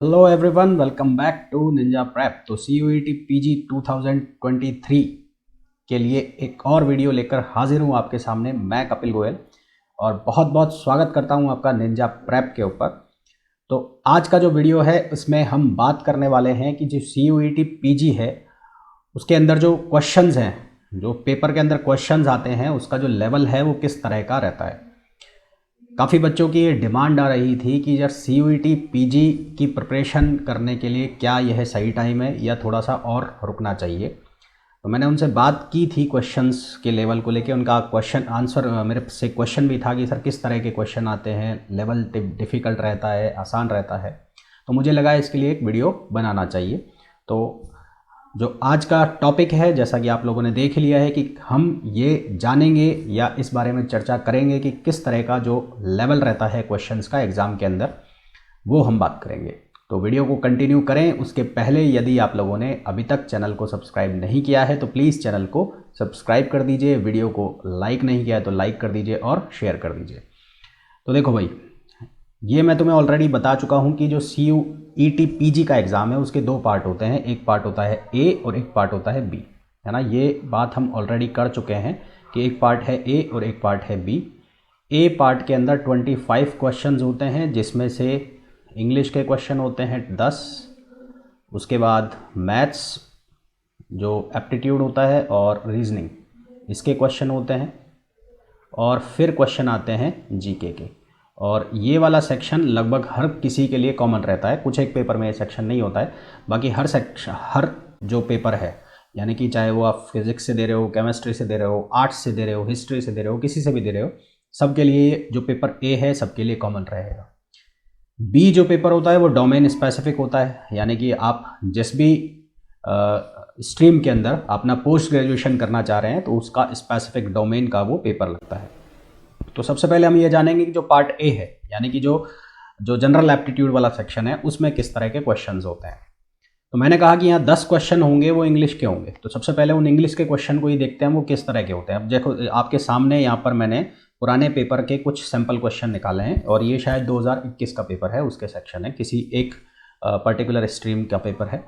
Hello everyone, welcome back to ninja prep. तो CUET PG 2023 के लिए एक और वीडियो लेकर हाजिर हूँ आपके सामने। मैं कपिल गोयल और बहुत बहुत स्वागत करता हूँ आपका निंजा प्रेप के ऊपर। तो आज का जो वीडियो है उसमें हम बात करने वाले हैं कि जो CUET PG है उसके अंदर जो क्वेश्चंस हैं, जो पेपर के अंदर क्वेश्चंस आते हैं, उसका जो लेवल है वो किस तरह का रहता है। काफ़ी बच्चों की ये डिमांड आ रही थी कि यार CUET PG की प्रिपरेशन करने के लिए क्या यह सही टाइम है या थोड़ा सा और रुकना चाहिए। तो मैंने उनसे बात की थी क्वेश्चंस के लेवल को लेके। उनका क्वेश्चन आंसर मेरे से क्वेश्चन भी था कि सर किस तरह के क्वेश्चन आते हैं, लेवल डिफ़िकल्ट रहता है, आसान रहता है। तो मुझे लगा इसके लिए एक वीडियो बनाना चाहिए। तो जो आज का टॉपिक है, जैसा कि आप लोगों ने देख लिया है, कि हम ये जानेंगे या इस बारे में चर्चा करेंगे कि किस तरह का जो लेवल रहता है क्वेश्चंस का एग्ज़ाम के अंदर, वो हम बात करेंगे। तो वीडियो को कंटिन्यू करें उसके पहले यदि आप लोगों ने अभी तक चैनल को सब्सक्राइब नहीं किया है तो प्लीज़ चैनल को सब्सक्राइब कर दीजिए, वीडियो को लाइक नहीं किया है तो लाइक कर दीजिए और शेयर कर दीजिए। तो देखो भाई, ये मैं तुम्हें ऑलरेडी बता चुका हूँ कि जो CUET PG का एग्ज़ाम है उसके दो पार्ट होते हैं। एक पार्ट होता है A और एक पार्ट होता है B, है ना। ये बात हम ऑलरेडी कर चुके हैं कि एक पार्ट है A और एक पार्ट है B। A पार्ट के अंदर 25 क्वेश्चंस होते हैं, जिसमें से इंग्लिश के क्वेश्चन होते हैं 10, उसके बाद मैथ्स जो एप्टीट्यूड होता है और रीजनिंग इसके क्वेश्चन होते हैं, और फिर क्वेश्चन आते हैं GK के। और ये वाला सेक्शन लगभग हर किसी के लिए कॉमन रहता है। कुछ एक पेपर में ये सेक्शन नहीं होता है, बाकी हर जो पेपर है, यानी कि चाहे वो आप फिज़िक्स से दे रहे हो, केमिस्ट्री से दे रहे हो, आर्ट्स से दे रहे हो, हिस्ट्री से दे रहे हो, किसी से भी दे रहे हो, सबके लिए जो पेपर A है सबके लिए कॉमन रहेगा। B जो पेपर होता है वो डोमेन स्पेसिफिक होता है, यानी कि आप जिस भी स्ट्रीम के अंदर अपना पोस्ट ग्रेजुएशन करना चाह रहे हैं तो उसका स्पेसिफिक डोमेन का वो पेपर लगता है। तो सबसे पहले हम ये जानेंगे कि जो पार्ट A है, यानी कि जो जनरल एप्टीट्यूड वाला सेक्शन है, उसमें किस तरह के क्वेश्चंस होते हैं। तो मैंने कहा कि यहाँ 10 क्वेश्चन होंगे, वो इंग्लिश के होंगे। तो सबसे पहले उन इंग्लिश के क्वेश्चन को ही देखते हैं वो किस तरह के होते हैं। अब देखो, आपके सामने यहाँ पर मैंने पुराने पेपर के कुछ सैम्पल क्वेश्चन निकाले हैं, और ये शायद 2021 का पेपर है, उसके सेक्शन है, किसी एक पर्टिकुलर स्ट्रीम का पेपर है।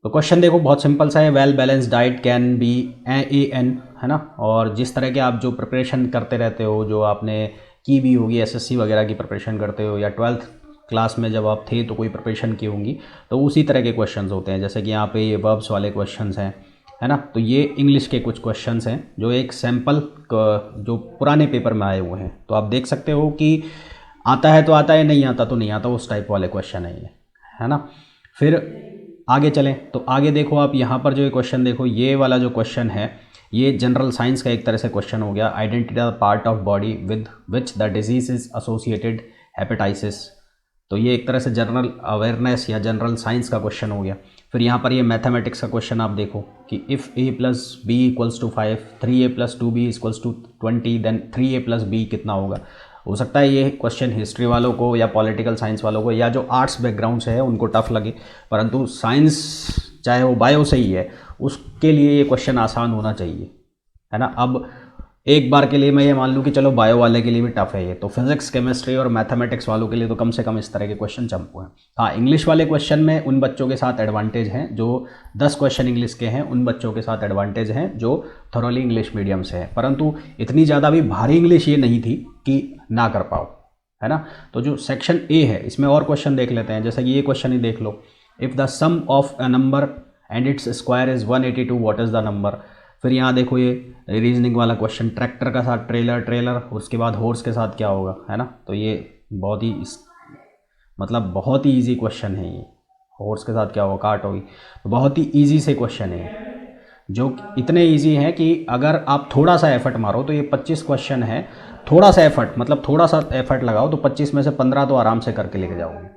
तो क्वेश्चन देखो, बहुत सिंपल सा है। Well balance diet can be AN, है ना। और जिस तरह के आप जो प्रिपरेशन करते रहते हो, जो आपने की भी होगी, SSC वगैरह की प्रिपरेशन करते हो, या 12th क्लास में जब आप थे तो कोई प्रिपरेशन की होंगी, तो उसी तरह के क्वेश्चंस होते हैं। जैसे कि यहाँ पे ये वर्ब्स वाले क्वेश्चंस हैं, है ना। तो ये इंग्लिश के कुछ क्वेश्चंस हैं जो एक सैम्पल जो पुराने पेपर में आए हुए हैं। तो आप देख सकते हो कि आता है तो आता है, नहीं आता तो नहीं आता, उस टाइप वाले क्वेश्चन है ये, है ना। फिर आगे चलें तो आगे देखो आप, यहाँ पर जो ये क्वेश्चन देखो, ये वाला जो क्वेश्चन है ये जनरल साइंस का एक तरह से क्वेश्चन हो गया। Identify the part of body with which the disease is associated hepatitis. तो ये एक तरह से जनरल अवेयरनेस या जनरल साइंस का क्वेश्चन हो गया। फिर यहाँ पर ये मैथमेटिक्स का क्वेश्चन आप देखो कि if A + B = 5, 3A + 2B = 20, then 3A + B कितना होगा। हो सकता है ये क्वेश्चन हिस्ट्री वालों को या पॉलिटिकल साइंस वालों को या जो आर्ट्स बैकग्राउंड से है उनको टफ लगे, परंतु साइंस चाहे वो बायो से ही है उसके लिए ये क्वेश्चन आसान होना चाहिए, है ना। अब एक बार के लिए मैं ये मान लूँ कि चलो बायो वाले के लिए भी टफ है ये, तो फिजिक्स, केमिस्ट्री और मैथमेटिक्स वालों के लिए तो कम से कम इस तरह के क्वेश्चन चंपू हैं। हाँ, इंग्लिश वाले क्वेश्चन में उन बच्चों के साथ एडवांटेज हैं जो 10 क्वेश्चन इंग्लिश के हैं, उन बच्चों के साथ एडवांटेज हैं जो थॉरोली इंग्लिश मीडियम से हैं, परंतु इतनी ज़्यादा भी भारी इंग्लिश ये नहीं थी कि ना कर पाओ, है ना। तो जो सेक्शन A है इसमें और क्वेश्चन देख लेते हैं। जैसे कि ये क्वेश्चन ही देख लो, if the sum of a number and its square is 182, what is the number. फिर यहाँ देखो ये रीजनिंग वाला क्वेश्चन, ट्रैक्टर का साथ ट्रेलर, उसके बाद हॉर्स के साथ क्या होगा, है ना। तो ये बहुत ही मतलब बहुत ही ईजी क्वेश्चन है ये, हॉर्स के साथ क्या होगा, काट होगी। तो बहुत ही ईजी से क्वेश्चन है जो इतने ईजी हैं कि अगर आप थोड़ा सा एफर्ट मारो तो ये 25 क्वेश्चन है। थोड़ा सा एफर्ट मतलब थोड़ा सा एफर्ट लगाओ तो 25 में से 15 तो आराम से करके लेके जाओगे,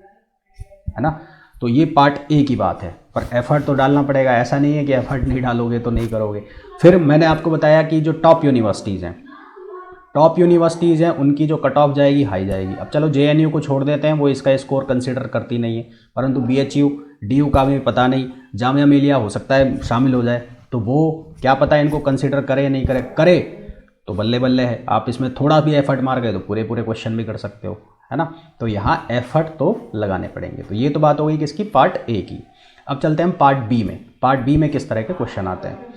है ना। तो ये पार्ट A की बात है, पर एफर्ट तो डालना पड़ेगा। ऐसा नहीं है कि एफर्ट नहीं डालोगे तो नहीं करोगे। फिर मैंने आपको बताया कि जो टॉप यूनिवर्सिटीज़ हैं उनकी जो कट ऑफ जाएगी हाई जाएगी। अब चलो JNU को छोड़ देते हैं, वो इसका स्कोर कंसिडर करती नहीं है, परंतु BHU, DU का भी पता नहीं, जामिया मिलिया हो सकता है शामिल हो जाए, तो वो क्या पता इनको कंसिडर करे या नहीं करे तो बल्ले बल्ले है। आप इसमें थोड़ा भी एफर्ट मार गए तो पूरे क्वेश्चन भी कर सकते हो, है ना। तो यहाँ एफर्ट तो लगाने पड़ेंगे। तो ये तो बात हो गई किसकी, पार्ट ए की। अब चलते हैं हम पार्ट बी में। पार्ट बी में किस तरह के क्वेश्चन आते हैं।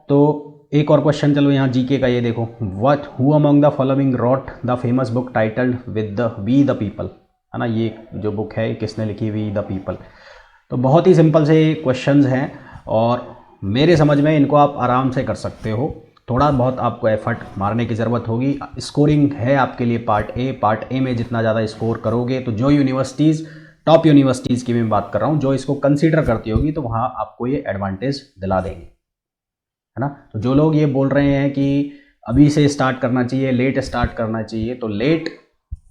तो एक और क्वेश्चन चलो यहाँ जीके का ये देखो, what who among the following wrote the famous book titled with the we the people, है ना। ये जो बुक है किसने लिखी, वी द पीपल। तो बहुत ही सिंपल से क्वेश्चंस हैं और मेरे समझ में इनको आप आराम से कर सकते हो। थोड़ा बहुत आपको एफर्ट मारने की ज़रूरत होगी। स्कोरिंग है आपके लिए पार्ट ए में जितना ज़्यादा स्कोर करोगे तो जो यूनिवर्सिटीज़, टॉप यूनिवर्सिटीज़ की मैं बात कर रहा हूँ, जो इसको कंसीडर करती होगी तो वहाँ आपको ये एडवांटेज दिला देंगे, है ना। तो जो लोग ये बोल रहे हैं कि अभी से स्टार्ट करना चाहिए, लेट स्टार्ट करना चाहिए, तो लेट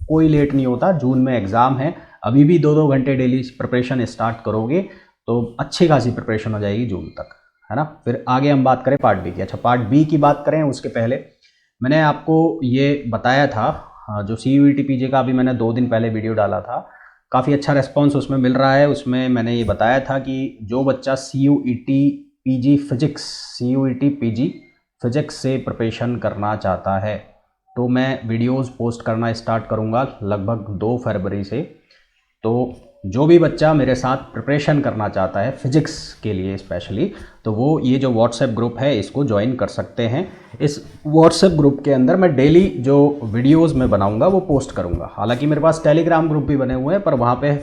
कोई लेट नहीं होता। जून में एग्ज़ाम है, अभी भी 2-2 घंटे डेली प्रिपरेशन स्टार्ट करोगे तो अच्छी खासी प्रिपरेशन हो जाएगी जून तक, है ना। फिर आगे हम बात करें पार्ट बी की। अच्छा, पार्ट बी की बात करें उसके पहले मैंने आपको ये बताया था, जो CUET PG का अभी मैंने 2 दिन पहले वीडियो डाला था, काफ़ी अच्छा रिस्पॉन्स उसमें मिल रहा है। उसमें मैंने ये बताया था कि जो बच्चा CUET PG फिजिक्स से प्रिपरेशन करना चाहता है तो मैं वीडियोस पोस्ट करना स्टार्ट करूंगा लगभग 2 फरवरी से। तो जो भी बच्चा मेरे साथ प्रिपरेशन करना चाहता है फिजिक्स के लिए स्पेशली, तो वो ये जो व्हाट्सएप ग्रुप है इसको ज्वाइन कर सकते हैं। इस व्हाट्सएप ग्रुप के अंदर मैं डेली जो वीडियोस मैं बनाऊंगा वो पोस्ट करूंगा। हालांकि मेरे पास टेलीग्राम ग्रुप भी बने हुए हैं, पर वहाँ पे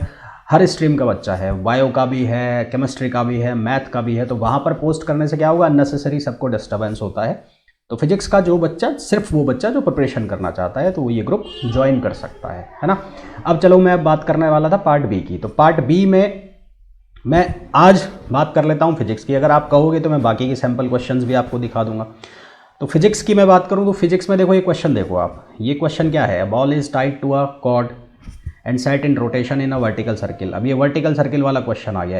हर स्ट्रीम का बच्चा है, बायो का भी है, केमिस्ट्री का भी है, मैथ का भी है। तो वहाँ पर पोस्ट करने से क्या होगा, अननेसेसरी सबको डिस्टर्बेंस होता है। तो फिजिक्स का जो बच्चा, सिर्फ वो बच्चा जो प्रिपरेशन करना चाहता है तो वो ये ग्रुप ज्वाइन कर सकता है ना। अब चलो मैं बात करने वाला था पार्ट बी की। तो पार्ट बी में मैं आज बात कर लेता हूँ फिजिक्स की। अगर आप कहोगे तो मैं बाकी के सैम्पल क्वेश्चंस भी आपको दिखा दूंगा। तो फिजिक्स की मैं बात करूँ तो फिजिक्स में देखो ये क्वेश्चन देखो आप, ये क्वेश्चन क्या है, ball is tied to a cord and set in rotation in a vertical circle. अब ये वर्टिकल सर्किल वाला क्वेश्चन आ गया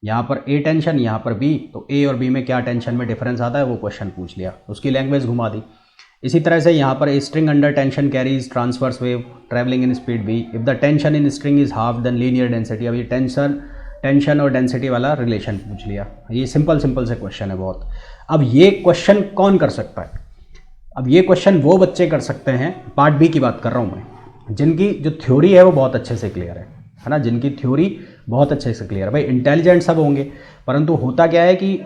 यहाँ पर ए टेंशन, यहाँ पर बी, तो ए और बी में क्या टेंशन में डिफरेंस आता है वो क्वेश्चन पूछ लिया, उसकी लैंग्वेज घुमा दी। इसी तरह से यहाँ पर a string under tension carries transverse wave travelling in speed v, if the tension in string is half then linear density. अब ये टेंशन और डेंसिटी वाला रिलेशन पूछ लिया। ये सिंपल से क्वेश्चन है बहुत। अब ये क्वेश्चन कौन कर सकता है, अब ये क्वेश्चन वो बच्चे कर सकते हैं, पार्ट बी की बात कर रहा हूँ मैं, जिनकी जो थ्योरी है वो बहुत अच्छे से क्लियर है ना, जिनकी थ्योरी बहुत अच्छे से क्लियर है। भाई इंटेलिजेंट सब होंगे, परंतु होता क्या है कि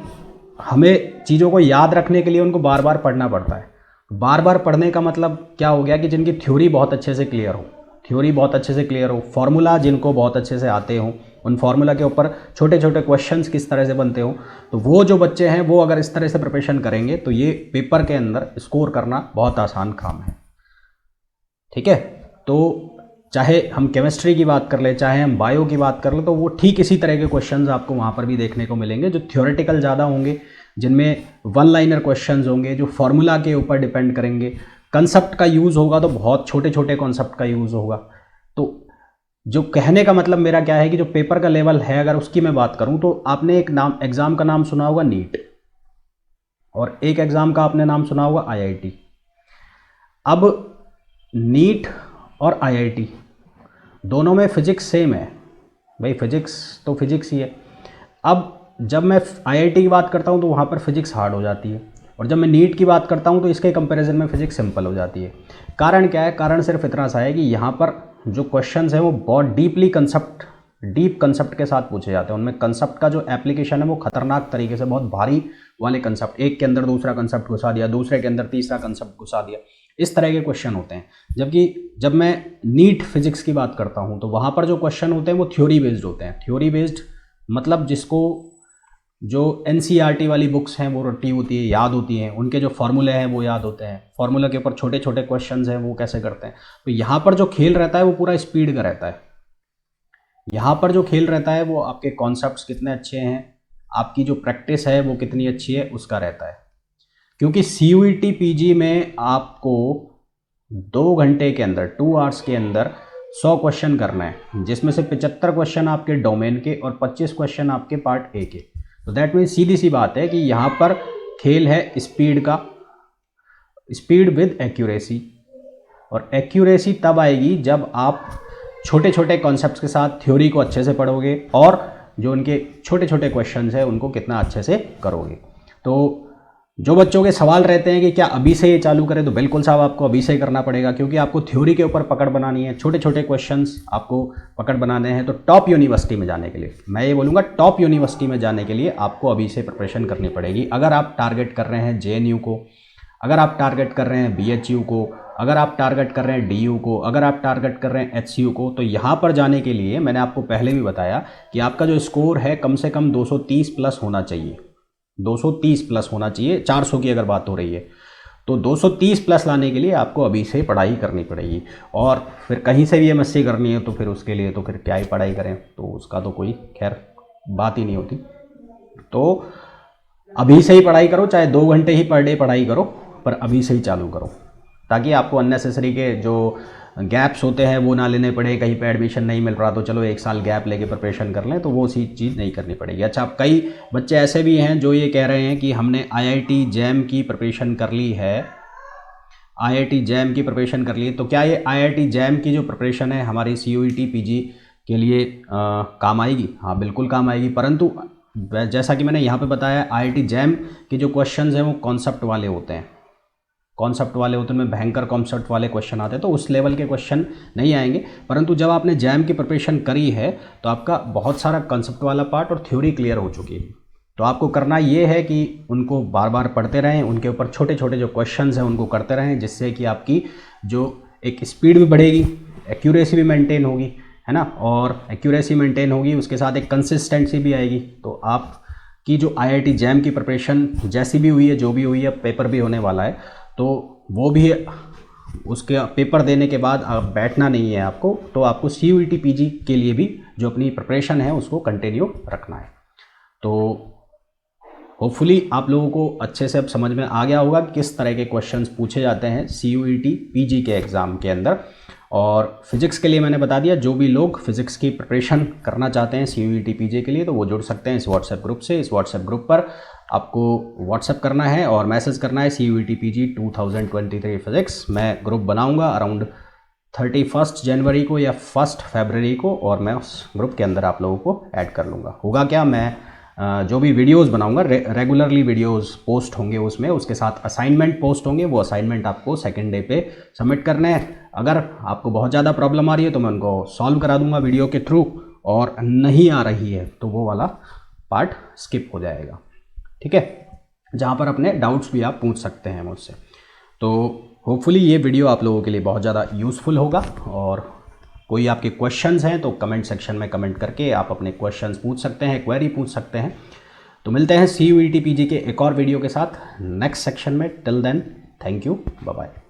हमें चीज़ों को याद रखने के लिए उनको बार बार पढ़ना पड़ता है। बार बार पढ़ने का मतलब क्या हो गया कि जिनकी थ्योरी बहुत अच्छे से क्लियर हो, फॉर्मूला जिनको बहुत अच्छे से आते हों, उन फार्मूला के ऊपर छोटे छोटे क्वेश्चंस किस तरह से बनते हो, तो वो जो बच्चे हैं वो अगर इस तरह से प्रिपरेशन करेंगे तो ये पेपर के अंदर स्कोर करना बहुत आसान काम है। ठीक है, तो चाहे हम केमिस्ट्री की बात कर ले, चाहे हम बायो की बात कर ले, तो वो ठीक इसी तरह के क्वेश्चंस आपको वहाँ पर भी देखने को मिलेंगे, जो थ्योरेटिकल ज़्यादा होंगे, जिनमें वन लाइनर क्वेश्चंस होंगे, जो फार्मूला के ऊपर डिपेंड करेंगे। कंसेप्ट का यूज़ होगा तो बहुत छोटे छोटे कॉन्सेप्ट का यूज़ होगा। तो जो कहने का मतलब मेरा क्या है कि जो पेपर का लेवल है, अगर उसकी मैं बात करूं तो आपने एक नाम, एग्ज़ाम का नाम सुना होगा नीट, और एक एग्ज़ाम का आपने नाम सुना होगा IIT। अब नीट और IIT दोनों में फिजिक्स सेम है, भाई फिजिक्स तो फिजिक्स ही है। अब जब मैं IIT की बात करता हूँ तो वहाँ पर फिजिक्स हार्ड हो जाती है, और जब मैं नीट की बात करता हूँ तो इसके कंपैरिजन में फिजिक्स सिंपल हो जाती है। कारण क्या है, कारण सिर्फ इतना सा है कि यहाँ पर जो क्वेश्चंस हैं वो बहुत डीप कंसेप्ट के साथ पूछे जाते हैं। उनमें कंसेप्ट का जो एप्लीकेशन है वो खतरनाक तरीके से, बहुत भारी वाले कंसेप्ट, एक के अंदर दूसरा कंसेप्ट घुसा दिया, दूसरे के अंदर तीसरा कंसेप्ट घुसा दिया, इस तरह के क्वेश्चन होते हैं। जबकि जब मैं नीट फिजिक्स की बात करता हूँ तो वहाँ पर जो क्वेश्चन होते हैं वो थ्योरी बेस्ड होते हैं। थ्योरी बेस्ड मतलब जिसको जो NCERT वाली बुक्स हैं वो रटी होती है, याद होती हैं, उनके जो फार्मूले हैं वो याद होते हैं, फार्मूला के ऊपर छोटे छोटे क्वेश्चंस हैं वो कैसे करते हैं। तो यहाँ पर जो खेल रहता है वो पूरा स्पीड का रहता है। यहाँ पर जो खेल रहता है वो आपके कॉन्सेप्ट्स कितने अच्छे हैं, आपकी जो प्रैक्टिस है वो कितनी अच्छी है, उसका रहता है। क्योंकि CUET PG में आपको 2 घंटे के अंदर, 2 आवर्स के अंदर 100 क्वेश्चन करना है, जिसमें से 75 क्वेश्चन आपके डोमेन के और 25 क्वेश्चन आपके पार्ट ए के। तो दैट मीन्स सीधी सी बात है कि यहाँ पर खेल है स्पीड का, स्पीड विद एक्यूरेसी। और एक्यूरेसी तब आएगी जब आप छोटे छोटे कॉन्सेप्ट्स के साथ थ्योरी को अच्छे से पढ़ोगे और जो उनके छोटे छोटे क्वेश्चंस हैं उनको कितना अच्छे से करोगे। तो जो बच्चों के सवाल रहते हैं कि क्या अभी से ये चालू करें, तो बिल्कुल साहब आपको अभी से करना पड़ेगा, क्योंकि आपको थ्योरी के ऊपर पकड़ बनानी है, छोटे छोटे क्वेश्चंस आपको पकड़ बनाने हैं। तो टॉप यूनिवर्सिटी में जाने के लिए, मैं ये बोलूँगा टॉप यूनिवर्सिटी में जाने के लिए आपको अभी से प्रिपरेशन करनी पड़ेगी। अगर आप टारगेट कर रहे हैं JNU को, अगर आप टारगेट कर रहे हैं BHU को, अगर आप टारगेट कर रहे हैं DU को, अगर आप टारगेट कर रहे हैं HCU को, तो यहाँ पर जाने के लिए मैंने आपको पहले भी बताया कि आपका जो स्कोर है कम से कम 230 प्लस होना चाहिए, 230 प्लस होना चाहिए। 400 की अगर बात हो रही है तो 230 प्लस लाने के लिए आपको अभी से पढ़ाई करनी पड़ेगी। और फिर कहीं से भी MSc करनी है तो फिर उसके लिए तो फिर क्या ही पढ़ाई करें, तो उसका तो कोई खैर बात ही नहीं होती। तो अभी से ही पढ़ाई करो, चाहे 2 घंटे ही पर डे पढ़ाई करो, पर अभी से ही चालू करो, ताकि आपको अननेसेसरी के जो गैप्स होते हैं वो ना लेने पड़े। कहीं पे एडमिशन नहीं मिल रहा तो चलो 1 साल गैप लेके प्रिपरेशन कर लें, तो वो सी चीज़ नहीं करनी पड़ेगी। अच्छा, कई बच्चे ऐसे भी हैं जो ये कह रहे हैं कि हमने IIT JAM की प्रिपरेशन कर ली है, IIT JAM की प्रिपरेशन कर ली है, तो क्या ये IIT JAM की जो प्रिपरेशन है हमारी CUET PG के लिए काम आएगी? हाँ बिल्कुल काम आएगी, परंतु जैसा कि मैंने यहाँ पे बताया IIT JAM के जो क्वेश्चंस हैं वो कॉन्सेप्ट वाले होते हैं, कॉन्सेप्ट वाले होते हैं, उनमें भयंकर कॉन्सेप्ट वाले क्वेश्चन आते हैं, तो उस लेवल के क्वेश्चन नहीं आएंगे। परंतु जब आपने JAM की प्रिपरेशन करी है तो आपका बहुत सारा कॉन्सेप्ट वाला पार्ट और थ्योरी क्लियर हो चुकी है। तो आपको करना ये है कि उनको बार बार पढ़ते रहें, उनके ऊपर छोटे छोटे जो क्वेश्चंस हैं उनको करते रहें, जिससे कि आपकी जो एक स्पीड भी बढ़ेगी, एक्यूरेसी भी मेंटेन होगी, है ना। और एक्यूरेसी मेंटेन होगी, उसके साथ एक कंसिस्टेंसी भी आएगी। तो आपकी जो IIT JAM की प्रिपरेशन जैसी भी हुई है, जो भी हुई है, पेपर भी होने वाला है, तो वो भी उसके पेपर देने के बाद बैठना नहीं है आपको, तो आपको CUET PG के लिए भी जो अपनी प्रिपरेशन है उसको कंटिन्यू रखना है। तो होपफुली आप लोगों को अच्छे से अब समझ में आ गया होगा कि किस तरह के क्वेश्चंस पूछे जाते हैं CUET PG के एग्ज़ाम के अंदर। और फिज़िक्स के लिए मैंने बता दिया, जो भी लोग फिज़िक्स की प्रिपरेशन करना चाहते हैं CUET PG के लिए, तो वो जुड़ सकते हैं इस व्हाट्सएप ग्रुप से। इस व्हाट्सएप ग्रुप पर आपको व्हाट्सएप करना है और मैसेज करना है CUET PG 2023 फिज़िक्स। मैं ग्रुप बनाऊंगा अराउंड 31 जनवरी को या 1 फरवरी को, और मैं उस ग्रुप के अंदर आप लोगों को ऐड कर लूँगा। होगा क्या, मैं जो भी वीडियोस बनाऊंगा रेगुलरली वीडियोस पोस्ट होंगे उसमें, उसके साथ असाइनमेंट पोस्ट होंगे। वो असाइनमेंट आपको सेकेंड डे पे सबमिट करने हैं। अगर आपको बहुत ज़्यादा प्रॉब्लम आ रही है तो मैं उनको सॉल्व करा दूंगा वीडियो के थ्रू, और नहीं आ रही है तो वो वाला पार्ट स्किप हो जाएगा, ठीक है, जहाँ पर अपने डाउट्स भी आप पूछ सकते हैं मुझसे। तो होपफुली ये वीडियो आप लोगों के लिए बहुत ज़्यादा यूज़फुल होगा। और कोई आपके क्वेश्चंस हैं तो कमेंट सेक्शन में कमेंट करके आप अपने क्वेश्चंस पूछ सकते हैं, क्वेरी पूछ सकते हैं। तो मिलते हैं CUET PG के एक और वीडियो के साथ नेक्स्ट सेक्शन में। Till then, thank you, bye bye.